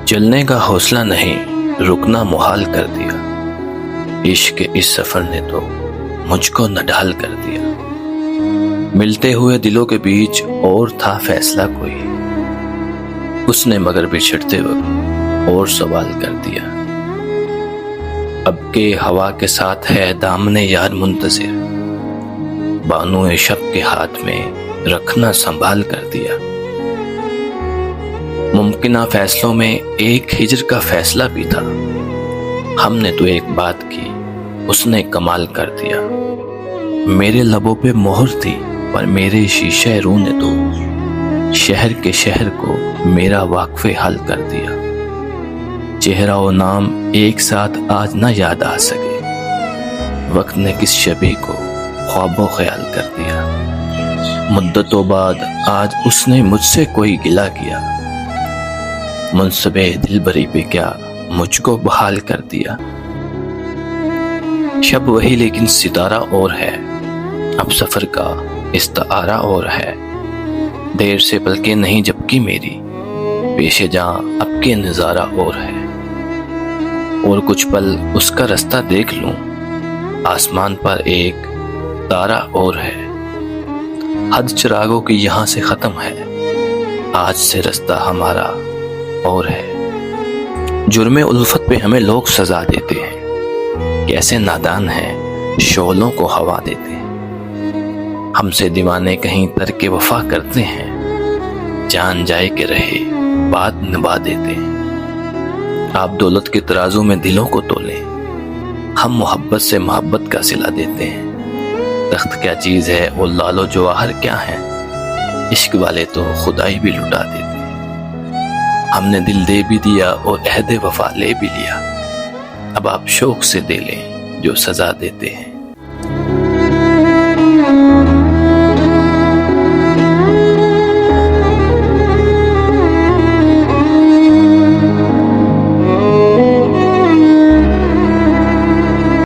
چلنے کا حوصلہ نہیں، رکنا محال کر دیا۔ عشق کے اس سفر نے تو مجھ کو نڈھال کر دیا۔ ملتے ہوئے دلوں کے بیچ اور تھا فیصلہ کوئی، اس نے مگر بچھڑتے وقت اور سوال کر دیا۔ اب کے ہوا کے ساتھ ہے دامن یار منتظر، بانو شب کے ہاتھ میں رکھنا سنبھال کر دیا۔ ممکنہ فیصلوں میں ایک ہجر کا فیصلہ بھی تھا، ہم نے تو ایک بات کی، اس نے کمال کر دیا۔ میرے لبوں پہ مہر تھی پر میرے شیشے روح نے تو شہر کے شہر کو میرا واقف حال کر دیا۔ چہرہ و نام ایک ساتھ آج نہ یاد آ سکے، وقت نے کس شبیہ کو خواب و خیال کر دیا۔ مدتوں بعد آج اس نے مجھ سے کوئی گلہ کیا، منصب دلبری پہ کیا مجھ کو بحال کر دیا۔ شب وہی لیکن ستارہ اور ہے، اب سفر کا استعارہ اور ہے۔ دیر سے پلکیں نہیں جھپکی میری، پیش جاں اب کے نظارہ اور ہے۔ اور کچھ پل اس کا رستہ دیکھ لوں، آسمان پر ایک تارہ اور ہے۔ حد چراغوں کی یہاں سے ختم ہے، آج سے رستہ ہمارا اور ہے۔ جرم الفت پہ ہمیں لوگ سزا دیتے ہیں، کیسے نادان ہیں شعلوں کو ہوا دیتے ہیں۔ ہم سے دیوانے کہیں ترک وفا کرتے ہیں، جان جائے کہ رہے بات نبھا دیتے ہیں۔ آپ دولت کے ترازو میں دلوں کو تولیں، ہم محبت سے محبت کا صلہ دیتے ہیں۔ تخت کیا چیز ہے اور لال و جواہر کیا ہے، عشق والے تو خدائی بھی لٹا دیتے ہیں۔ ہم نے دل دے بھی دیا اور عہد وفا لے بھی لیا، اب آپ شوق سے دے لیں جو سزا دیتے ہیں۔